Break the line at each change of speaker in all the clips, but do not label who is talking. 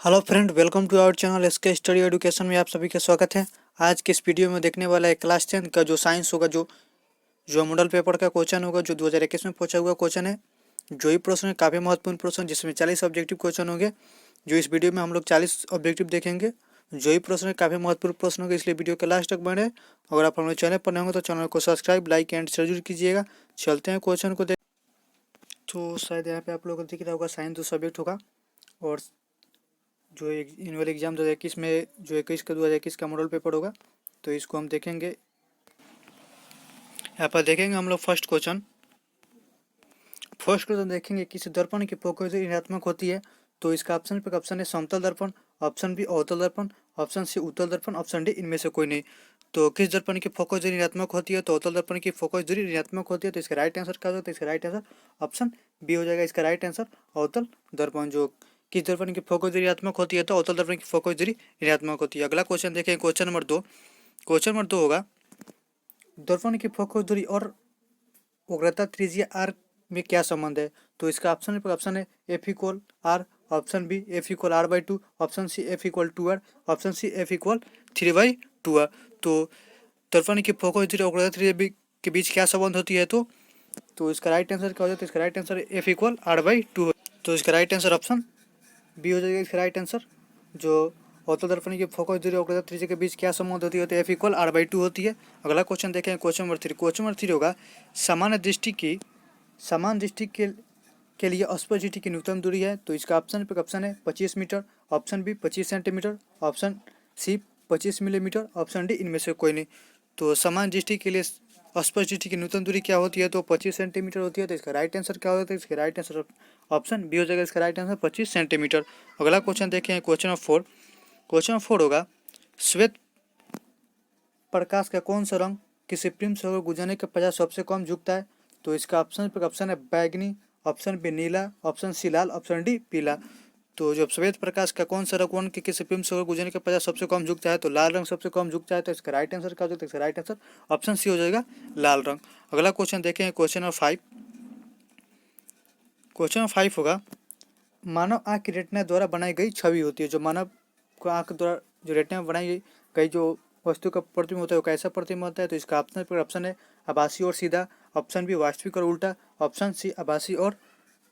Hello friend, welcome to our channel SK study education में आप सभी का स्वागत है। आज के इस वीडियो में देखने वाला है क्लास 10 का जो साइंस होगा, जो मॉडल पेपर का क्वेश्चन होगा, जो 2021 में पूछा हुआ क्वेश्चन है। जो ये प्रश्न है काफ़ी महत्वपूर्ण प्रश्न, जिसमें 40 ऑब्जेक्टिव क्वेश्चन होंगे। जो इस वीडियो में हम लोग 40 ऑब्जेक्टिव देखेंगे। जो ये प्रश्न है काफ़ी महत्वपूर्ण प्रश्न होगा, इसलिए वीडियो के लास्ट तक बने। अगर आप हमारे चैनल पर नए होंगे तो चैनल को सब्सक्राइब, लाइक एंड शेयर जरूर कीजिएगा। चलते हैं क्वेश्चन को देख। तो शायद यहाँ पे आप लोगों को दिख रहा होगा साइंस 2 सब्जेक्ट होगा। और जो एनुअल एग्जाम 2021 में जो 2021 का मॉडल पेपर होगा, तो इसको हम देखेंगे। यहाँ पर देखेंगे हम लोग फर्स्ट क्वेश्चन देखेंगे, किसी दर्पण की फोकस ऋणात्मक होती है। तो इसका ऑप्शन है समतल दर्पण, ऑप्शन बी अवतल दर्पण, ऑप्शन सी उत्तल दर्पण, ऑप्शन डी इनमें से कोई नहीं। तो किस दर्पण की फोकस दूरी ऋणात्मक होती है? तो अवतल दर्पण की फोकस दूरी ऋणात्मक होती है। तो इसका राइट आंसर क्या होगा? तो इसका राइट आंसर ऑप्शन बी हो जाएगा। इसका राइट आंसर अवतल दर्पण। जो किस दर्पण की फोकस दूरी ऋणात्मक होती है? तो अवतल दर्पण की फोकस दूरी ऋणात्मक होती है। अगला क्वेश्चन देखें, क्वेश्चन नंबर 2। क्वेश्चन नंबर 2 होगा, दर्पण की फोकस दूरी और उग्रता त्रिज्या आर में क्या संबंध है? तो इसका ऑप्शन है f equal r, option B f equal r by two, option C f equal to r, option C f equal 3/2 r. तो दर्पण की फोकस दूरी और उग्रता त्रिज्या के बीच क्या संबंध होती है? तो इसका राइट आंसर क्या हो जाता है? इसका right answer f equal r by two. तो इसका राइट आंसर ऑप्शन बी हो जाएगा। इसका राइट आंसर जो अवतल दर्पण की फोकस दूरी और उग्रता त्रिज्या के बीच क्या संबंध होती है? तो f equal r by two होती है। अगला क्वेश्चन देखें, क्वेश्चन नंबर 3। क्वेश्चन नंबर 3 होगा, समान दृष्टि के लिए स्पर्शदृष्टि की न्यूनतम दूरी है। तो इसका ऑप्शन है 25 metre, option B 25 centimetre, option C 25 millimetre, option D इनमें से कोई नहीं। तो समान दृष्टि के लिए स्पर्शदृष्टि की न्यूनतम दूरी क्या होती है? तो 25 सेंटीमीटर होती है। तो इसका राइट आंसर क्या होता है? इसका राइट आंसर ऑप्शन बी हो जाएगा। इसका राइट आंसर 25 सेंटीमीटर। अगला क्वेश्चन देखें, क्वेश्चन नंबर 4। क्वेश्चन नंबर 4 होगा, श्वेत प्रकाश का कौन सा रंग किसी प्रिज्म से होकर गुजरने के पश्चात सबसे कम झुकता है? तो इसका ऑप्शन है बैगनी, ऑप्शन बी नीला, ऑप्शन सी लाल, ऑप्शन डी पीला। तो जो श्वेत प्रकाश का कौन सा रंग के किसी प्रिज्म से होकर गुजरने के पश्चात सबसे कम झुकता है? तो लाल रंग सबसे कम झुकता है। तो इसका राइट आंसर क्या हो जाएगा? इसका राइट आंसर ऑप्शन सी हो जाएगा, लाल रंग। अगला क्वेश्चन देखें, क्वेश्चन नंबर 5। क्वेश्चन नंबर 5 होगा, मानव आँख की रेटिना द्वारा बनाई गई छवि होती है। जो मानव को आँख द्वारा जो रेटिना में बनाई गई जो वस्तु का प्रतिबिंब होता है, वो कैसा प्रतिबिंब होता है? तो इसका ऑप्शन है आभासी और सीधा, ऑप्शन बी वास्तविक और उल्टा, ऑप्शन सी आभासी और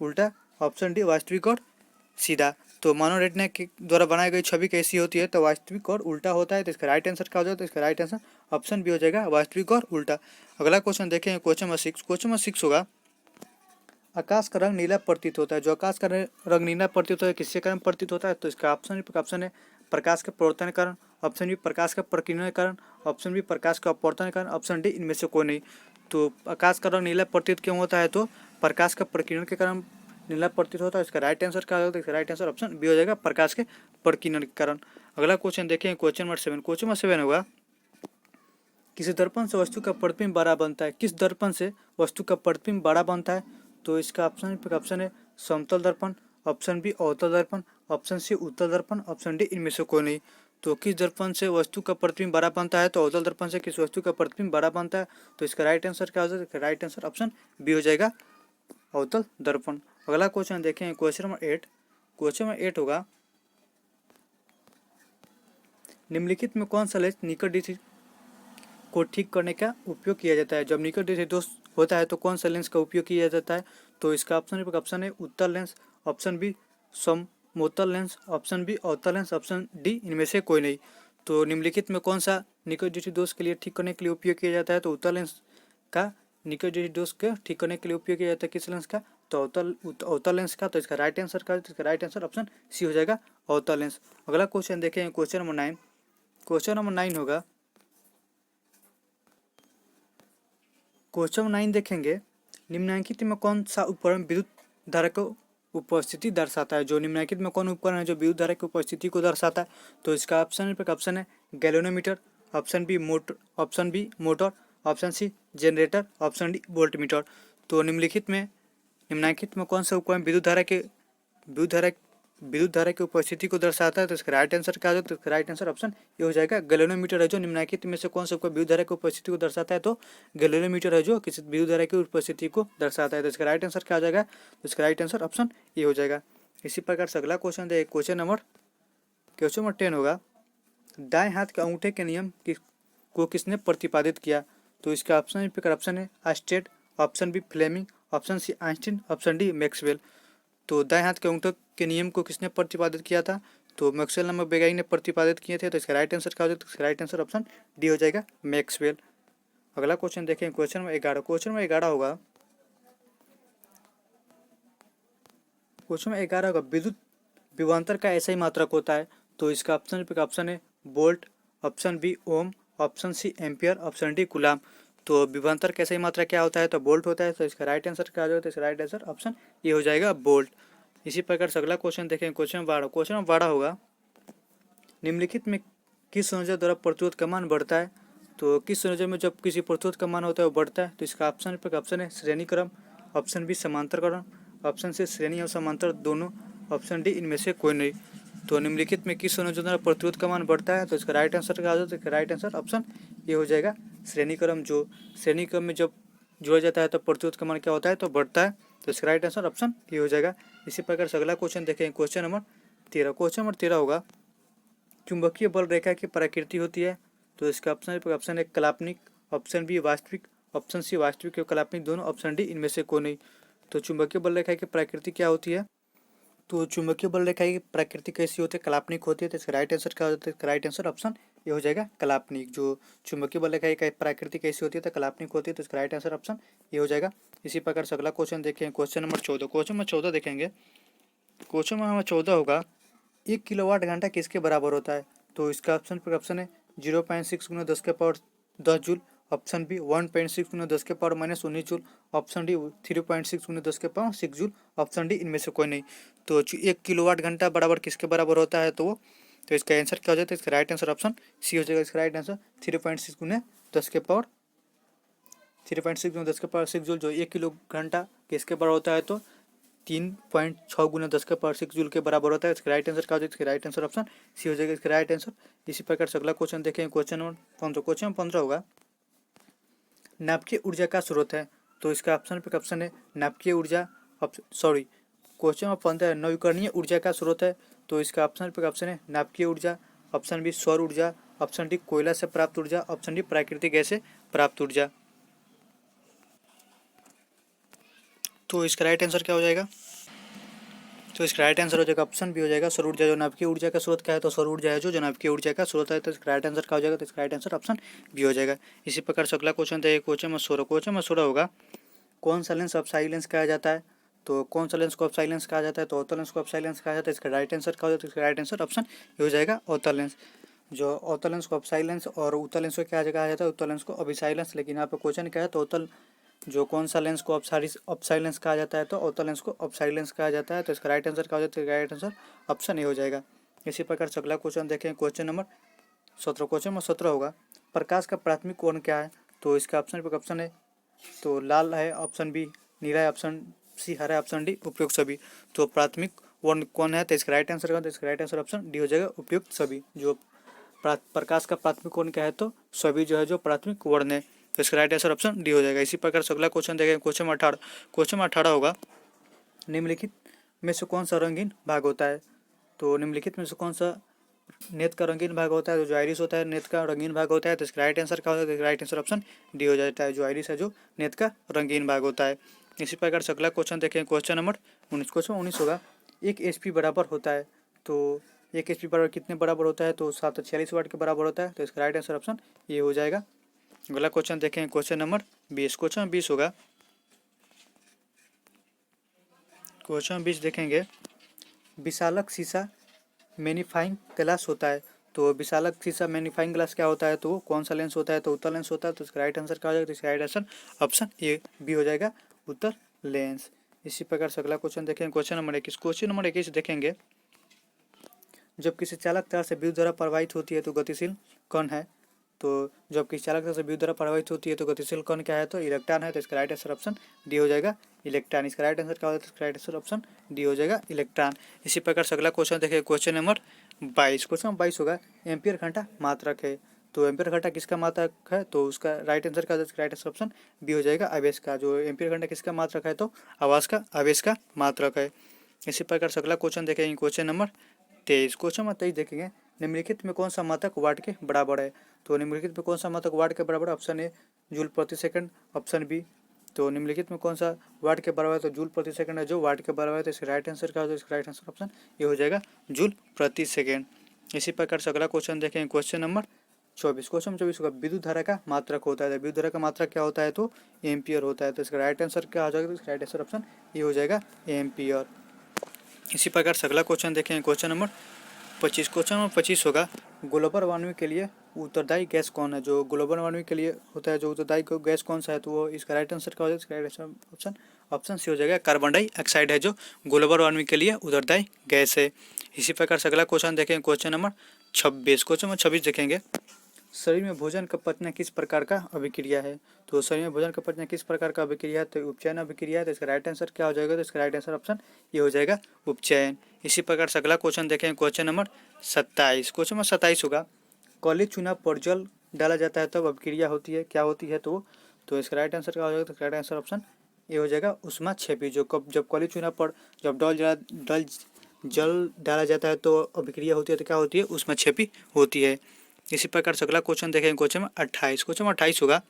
उल्टा, ऑप्शन डी वास्तविक और सीधा। तो मानव रेटिना के द्वारा बनाई गई छवि कैसी होती है? तो वास्तविक और उल्टा होता है। तो इसका राइट आंसर क्या हो जाएगा? तो इसका राइट आंसर ऑप्शन बी हो जाएगा, वास्तविक और उल्टा। अगला क्वेश्चन देखें, क्वेश्चन नंबर 6। क्वेश्चन नंबर 6 होगा, आकाश का रंग नीला प्रतीत होता है। जो आकाश का रंग नीला प्रतीत होता है, किसके कारण प्रतीत होता है? तो इसका ऑप्शन है प्रकाश के प्रवर्तन के कारण, ऑप्शन बी प्रकाश का प्रकीर्णन के कारण, ऑप्शन बी प्रकाश का अपवर्तन के कारण, ऑप्शन डी इनमें से कोई नहीं। तो आकाश का रंग नीला प्रतीत क्यों होता है? तो प्रकाश का प्रकीर्णन के कारण नीला प्रतीत होता है। इसका राइट आंसर क्या होगा? इसका राइट आंसर ऑप्शन बी हो जाएगा, प्रकाश के प्रकीर्णन के कारण। अगला क्वेश्चन देखें, क्वेश्चन नंबर 7। क्वेश्चन नंबर 7 होगा, किसी दर्पण से वस्तु का प्रतिबिंब बड़ा बनता है। किस दर्पण से वस्तु का प्रतिबिंब बड़ा बनता है? तो इसका ऑप्शन है समतल दर्पण, ऑप्शन बी अवतल दर्पण, ऑप्शन सी उत्तल दर्पण, ऑप्शन डी इनमें से कोई नहीं। तो किस दर्पण से वस्तु का प्रतिबिंब बड़ा बनता है? तो अवतल दर्पण से किस वस्तु का प्रतिबिंब बड़ा बनता है। तो इसका राइट आंसर क्या हो जाएगा? राइट आंसर ऑप्शन बी हो जाएगा, अवतल दर्पण। अगला क्वेश्चन देखें, क्वेश्चन नंबर 8। क्वेश्चन नंबर 8 होगा, निम्नलिखित में कौन सा लेंस निकट को ठीक करने का उपयोग किया जाता है? जब निकट दृष्टि दोष होता है तो कौन सा लेंस का उपयोग किया जाता है? तो इसका ऑप्शन है उत्तल लेंस, ऑप्शन बी समोत्तल लेंस, ऑप्शन बी अवतल लेंस, ऑप्शन डी इनमें से कोई नहीं। तो निम्नलिखित में कौन सा निकट दृष्टि दोष के लिए ठीक करने के लिए उपयोग किया जाता है? तो उत्तल लेंस का निकट दृष्टि दोष के ठीक करने के लिए उपयोग किया जाता है। किस लेंस का? तो अवतल लेंस का। तो इसका राइट आंसर का, इसका राइट आंसर ऑप्शन सी हो जाएगा, अवतल लेंस। अगला क्वेश्चन देखें, क्वेश्चन नंबर 9। क्वेश्चन नंबर 9 होगा, क्वेश्चन 9 देखेंगे, निम्नलिखित में कौन सा उपकरण विद्युत धारा की उपस्थिति दर्शाता है? जो निम्नलिखित में कौन उपकरण है जो विद्युत धारा की उपस्थिति को दर्शाता है? तो इसका ऑप्शन है galvanometer, option B motor, option C generator, option D voltmeter. तो निम्नलिखित में कौन सा उपकरण विद्युत धारा की उपस्थिति को दर्शाता है? तो इसका राइट आंसर क्या होगा? तो इसका राइट आंसर ऑप्शन ये हो जाएगा, गैल्वेनोमीटर है। जो निम्नलिखित में से कौन सा उपकरण विद्युत धारा की उपस्थिति को दर्शाता है? तो गैल्वेनोमीटर है जो किसी विद्युत धारा की उपस्थिति को दर्शाता है। तो इसका राइट आंसर क्या हो जाएगा? तो इसका राइट आंसर ऑप्शन ये हो जाएगा। इसी प्रकार से अगला क्वेश्चन है, क्वेश्चन नंबर क्वेश्चन नंबर 10 होगा, दाएं हाथ के अंगूठे के नियम को किसने प्रतिपादित किया? तो इसका ऑप्शन है Oersted, option B Fleming, option C Einstein, option D Maxwell. तो दाएं हाथ के अंगूठे के नियम को किसने प्रतिपादित किया था? तो मैक्सवेल नामक वैज्ञानिक ने प्रतिपादित किए थे। तो इसका राइट आंसर क्या हो जाएगा? तो इसका राइट आंसर ऑप्शन डी हो जाएगा, मैक्सवेल। अगला क्वेश्चन देखें, क्वेश्चन नंबर 11। क्वेश्चन नंबर 11 होगा, क्वेश्चन नंबर 11 होगा, विद्युत विभवांतर का ऐसा ही मात्रक होता है? तो इसका ऑप्शन है volt, option B ohm, option C ampere, option D coulomb. तो विभवांतर का ऐसा ही मात्रा क्या होता है? तो वोल्ट होता है। तो इसका राइट आंसर क्या हो जाएगा? तो इसका राइट आंसर ऑप्शन ये हो जाएगा, वोल्ट। इसी प्रकार से अगला क्वेश्चन देखें, क्वेश्चन 12। क्वेश्चन नंबर 12 होगा, निम्नलिखित में किस संयोजन द्वारा प्रतिरोध का मान बढ़ता है? तो किस संयोजन में जब किसी प्रतिरोध का मान होता है वो बढ़ता है? तो इसका ऑप्शन है श्रेणी क्रम, ऑप्शन बी समांतरकरण, ऑप्शन सी श्रेणी और समांतर दोनों, ऑप्शन डी इनमें से कोई नहीं। तो निम्नलिखित में किस संयोजन द्वारा प्रतिरोध का मान बढ़ता है? तो इसका राइट आंसर क्या हो जाता है? राइट आंसर ऑप्शन ये हो जाएगा, श्रेणी क्रम। जो श्रेणी क्रम में जब जोड़ा जाता है तो प्रतिरोध का मान क्या होता है? तो बढ़ता है। तो इसका राइट आंसर ऑप्शन ये हो जाएगा। इसी प्रकार से अगला क्वेश्चन देखें, क्वेश्चन नंबर 13। क्वेश्चन नंबर 13 होगा, चुंबकीय बल रेखा की प्रकृति होती है? तो इसका ऑप्शन है काल्पनिक, ऑप्शन बी वास्तविक, ऑप्शन सी वास्तविक और काल्पनिक दोनों, ऑप्शन डी इनमें से कोई नहीं। तो चुंबकीय बल रेखा की प्रकृति क्या होती है? तो चुंबकीय बल रेखा की प्रकृति कैसी होती है? काल्पनिक होती है। तो इसका राइट आंसर क्या हो जाता है? राइट आंसर ऑप्शन ये हो जाएगा, काल्पनिक। जो चुंबकीय बल रेखा की प्रकृति कैसी होती है? तो काल्पनिक होती है। तो इसका राइट आंसर ऑप्शन ये हो जाएगा। इसी प्रकार से अगला क्वेश्चन देखें, क्वेश्चन नंबर 14। क्वेश्चन नंबर 14 देखेंगे, क्वेश्चन नंबर 14 होगा, 1 किलोवाट घंटा किसके बराबर होता है? तो इसका ऑप्शन है 0.6 गुना 10 के पावर 10 जूल, ऑप्शन बी 1.6 गुना 10 के पावर -19 जूल, ऑप्शन डी 3.6 गुना 10 के पावर 6 जूल, ऑप्शन डी इनमें से कोई नहीं। तो 1 किलोवाट घंटा बराबर किसके बराबर होता है? तो इसका आंसर क्या हो जाता है? इसका राइट आंसर ऑप्शन सी हो जाएगा। इसका राइट आंसर 3.6 गुना 10 के पावर 6 जूल। जो 1 किलो घंटा किसके बराबर होता है? तो 3.6 गुना 10 के पावर 6 जूल के बराबर होता है। इसका राइट आंसर क्या हो जाएगा? इसका राइट आंसर ऑप्शन सी हो जाएगा, इसका राइट आंसर। इसी प्रकार से अगला क्वेश्चन देखें, क्वेश्चन नंबर 15। क्वेश्चन नंबर 15 होगा, नाभिकीय ऊर्जा का स्रोत है? तो इसका ऑप्शन है नाभिकीय ऊर्जा, क्वेश्चन नंबर 15 नवीकरणीय ऊर्जा का स्रोत है? तो इसका ऑप्शन है नाभिकीय ऊर्जा, ऑप्शन बी सौर ऊर्जा, ऑप्शन डी कोयला से प्राप्त ऊर्जा, ऑप्शन डी प्राकृतिक गैस से प्राप्त ऊर्जा। तो इसका राइट आंसर क्या हो जाएगा? तो इसका राइट आंसर हो जाएगा, ऑप्शन भी हो जाएगा सौर ऊर्जा। जो नाभिकीय ऊर्जा का स्रोत क्या है? तो सौर ऊर्जा है जो नाभिकीय ऊर्जा का स्रोत है। तो इसका राइट आंसर क्या हो जाएगा? तो इसका राइट आंसर ऑप्शन भी हो जाएगा। इसी प्रकार से अगला क्वेश्चन देखिए, क्वेश्चन में 16 होगा, कौन सा लेंस ऑफ साइलेंस कहा जाता है? तो कौन सा लेंस को ऑफ साइलेंस कहा जाता है? तो ऑर्थो लेंस को ऑफ साइलेंस कहा जाता है। इसका राइट आंसर क्या हो जाता है? इसका राइट आंसर ऑप्शन ये हो जाएगा, ऑर्थो लेंस। जो ऑर्थो लेंस को ऑफ साइलेंस और उत्तल लेंस को क्या कहा जाता है? उत्तल लेंस को अभिसाइलेंस। लेकिन यहाँ पे क्वेश्चन क्या है? तो उत्तल जो कौन सा लेंस को ऑप्साइलेंस कहा जाता है? तो ऑर्थो लेंस को ऑप्साइलेंस कहा जाता है। तो इसका राइट आंसर क्या हो जाता है? राइट आंसर ऑप्शन ए हो जाएगा। इसी प्रकार से अगला क्वेश्चन देखें, क्वेश्चन नंबर 17। क्वेश्चन नंबर 17 होगा, प्रकाश का प्राथमिक कोण क्या है? तो इसका ऑप्शन है तो लाल है, ऑप्शन बी नीला है, ऑप्शन सी हरा है, ऑप्शन डी उपयुक्त सभी। तो प्राथमिक कोण कौन है? तो इसका राइट आंसर है, तो इसका राइट आंसर ऑप्शन डी हो जाएगा, उपयुक्त सभी। जो प्रकाश का प्राथमिक कोण क्या है? तो सभी जो है जो प्राथमिक वर्ण है। तो इसका राइट आंसर ऑप्शन डी हो जाएगा। इसी प्रकार से अगला क्वेश्चन देखेंगे, क्वेश्चन नंबर 18। क्वेश्चन नंबर 18 होगा, निम्नलिखित में से कौन सा रंगीन भाग होता है? तो निम्नलिखित में से कौन सा नेत्र का रंगीन भाग होता है? जो आइरिस होता है नेत्र का रंगीन भाग होता है। तो इसका राइट आंसर क्या होता है? राइट आंसर ऑप्शन डी हो जाता है, जो आइरिस है जो नेत्र का रंगीन भाग होता है। इसी प्रकार से अगला क्वेश्चन देखें, क्वेश्चन नंबर 19। क्वेश्चन 19 होगा, 1 HP बराबर होता है? तो 1 HP बराबर कितने बराबर होता है? तो 746 वाट के बराबर होता है। तो इसका राइट आंसर ऑप्शन ये हो जाएगा। अगला क्वेश्चन देखें, क्वेश्चन नंबर 20। क्वेश्चन 20 होगा, क्वेश्चन 20 देखेंगे, विशालक शीशा मैग्नीफाइंग ग्लास होता है? तो विशालक शीशा मैग्नीफाइंग ग्लास क्या होता है? तो कौन सा लेंस होता है? तो उत्तल लेंस होता है। तो इसका राइट आंसर क्या हो जाएगा? तो इसका right answer option A B हो जाएगा, उत्तल लेंस। इसी प्रकार से अगला क्वेश्चन देखेंगे, क्वेश्चन नंबर 21। क्वेश्चन नंबर 21 देखेंगे, जब किसी चालक तार से विद्युत धारा प्रवाहित होती है तो गतिशील कण है? तो जब किसी चालक तार से विद्युत धारा प्रवाहित होती है तो गतिशील कण क्या है? तो इलेक्ट्रॉन है। तो इसका राइट आंसर ऑप्शन डी हो जाएगा, इलेक्ट्रॉन। इसका राइट आंसर क्या हो जाएगा? इसका राइट आंसर ऑप्शन डी हो जाएगा, इलेक्ट्रॉन। इसी प्रकार से अगला क्वेश्चन देखिए, क्वेश्चन नंबर 22। क्वेश्चन नंबर 22 होगा, एम्पियर घंटा मात्रक है? तो एम्पियर घंटा किसका मात्रक है? तो उसका राइट आंसर क्या हो जाएगा? राइट आंसर ऑप्शन बी हो जाएगा, आवेश का। जो एम्पियर घंटा किसका मात्रक है? तो आवेश का मात्रक है। इसी प्रकार से अगला क्वेश्चन देखेंगे, क्वेश्चन नंबर 23। क्वेश्चन नंबर 23 देखेंगे, निम्नलिखित में कौन सा मात्रक वाट के बराबर है। तो निम्नलिखित में कौन सा मात्रक वाट के बराबर है। ऑप्शन ए जूल प्रति सेकंड, ऑप्शन बी। तो निम्नलिखित में कौन सा वाट के बराबर है, तो जूल प्रति सेकंड है जो वाट के बराबर है। तो इसका राइट आंसर क्या हो जाएगा, इसका राइट आंसर ऑप्शन ये हो जाएगा जूल प्रति सेकंड। इसी प्रकार से अगला क्वेश्चन देखेंगे, क्वेश्चन नंबर 24। क्वेश्चन 24 होगा, विद्युत धारा का मात्रक होता है। विद्युत धारा का मात्रक क्या होता है, तो एम्पियर होता है। तो इसका राइट आंसर क्या हो जाएगा, तो इसका राइट आंसर ऑप्शन ये हो जाएगा एम्पियर। इसी प्रकार से अगला क्वेश्चन देखेंगे, क्वेश्चन नंबर 25। क्वेश्चन नंबर 25 होगा, ग्लोबल वार्मिंग के लिए उत्तरदायी गैस कौन है। जो ग्लोबल वार्मिंग के लिए होता है, जो उत्तरदायी गैस कौन सा है, तो वो इसका राइट आंसर क्या हो जाएगा, इसका right answer option option C हो जाएगा कार्बन डाइऑक्साइड है जो ग्लोबल वार्मिंग के लिए उत्तरदायी गैस है। इसी प्रकार से अगला क्वेश्चन देखेंगे, क्वेश्चन नंबर 26। क्वेश्चन नंबर 26 देखेंगे, शरीर में भोजन का पचना किस प्रकार का अभिक्रिया है। तो शरीर में भोजन का पचना किस प्रकार का अभिक्रिया है, तो उपचयन अभिक्रिया है। तो इसका राइट आंसर क्या हो जाएगा, तो इसका राइट आंसर ऑप्शन ये हो जाएगा उपचयन। इसी प्रकार से अगला क्वेश्चन देखें, क्वेश्चन नंबर 27। क्वेश्चन नंबर 27 होगा, कॉलेज चूना पर जल डाला जाता है तब अभिक्रिया होती है, क्या होती है। तो इसका राइट आंसर क्या हो जाएगा, तो राइट आंसर ऑप्शन ये हो जाएगा उष्मा क्षेपी। जो जब कॉलेज चूना पर जब जल डाला जाता है तो अभिक्रिया होती है, तो क्या होती है, उष्मा क्षेपी होती है। इसी प्रकार से अगला क्वेश्चन देखेंगे, क्वेश्चन में 28। क्वेश्चन में 28 होगा,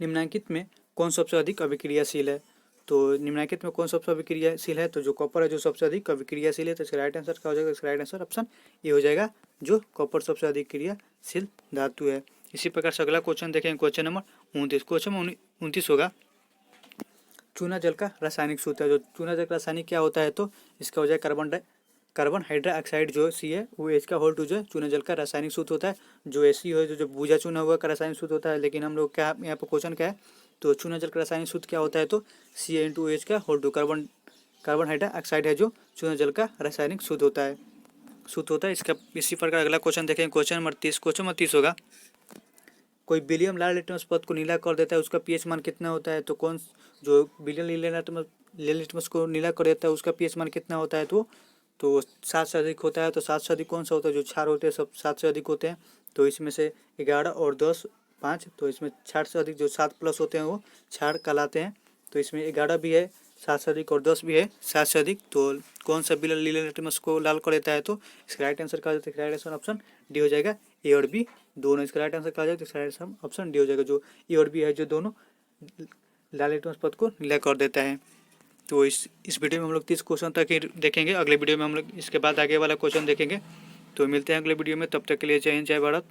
निम्नलिखित में कौन सबसे अधिक अभिक्रियाशील है। तो निम्नलिखित में कौन सबसे अभिक्रियाशील है, तो जो कॉपर है जो सबसे अधिक अभिक्रियाशील है। तो इसका राइट आंसर क्या हो जाएगा, इसका राइट आंसर ऑप्शन ये हो जाएगा जो कॉपर सबसे अधिक क्रियाशील धातु है। इसी प्रकार से अगला क्वेश्चन देखेंगे, क्वेश्चन नंबर 29। क्वेश्चन में 29 होगा, चूना जल का रासायनिक सूत्र है। जो चूना जल का रासायनिक क्या होता है, तो इसका हो जाएगा कार्बन हाइड्रोक्साइड जो सी है वो H का होल टू जो चूना जल का रासायनिक सूत्र होता है। जो एसी हो जो बूझा चूना हुआ का रासायनिक सूत्र होता है। लेकिन हम लोग क्या यहाँ पर क्वेश्चन क्या है, तो चूना जल का रासायनिक सूत्र क्या होता है, तो Ca₂H का होल टू कार्बन हाइड्रोक्साइड है जो चूना जल का रासायनिक सूत्र होता है इसका। इसी प्रकार अगला क्वेश्चन देखें, क्वेश्चन नंबर 30। क्वेश्चन नंबर 30 होगा, कोई विलियम लाल लिटमस पद को नीला कर देता है, उसका पीएच मान कितना होता है। तो कौन जो विलियम लिटमस को नीला कर देता है उसका पीएच मान कितना होता है, तो 7 से अधिक होता है। तो 7 से अधिक कौन सा होता है, जो क्षार होते हैं सब 7 से अधिक होते हैं। तो इसमें से 11 और 10 5, तो इसमें क्षार से अधिक जो 7 प्लस होते हैं वो क्षार कहलाते हैं। तो इसमें 11 भी है 7 से अधिक और 10 भी है 7 से अधिक। तो कौन सा विलियम लीला लिटमस को लाल कर देता है, तो इसका राइट आंसर क्या हो जाता है, राइट आंसर ऑप्शन डी हो जाएगा। ए और बी दोनों, इसका राइट आंसर क्या हो जाएगा, इसका राइट आंसर ऑप्शन डी हो जाएगा। जो ए और बी है जो दोनों लाल लिटमस पद को नीला कर देता है। तो इस वीडियो में हम लोग 30 क्वेश्चन तक ही देखेंगे। अगले वीडियो में हम लोग इसके बाद आगे वाला क्वेश्चन देखेंगे। तो मिलते हैं अगले वीडियो में, तब तक के लिए जय हिंद जय भारत।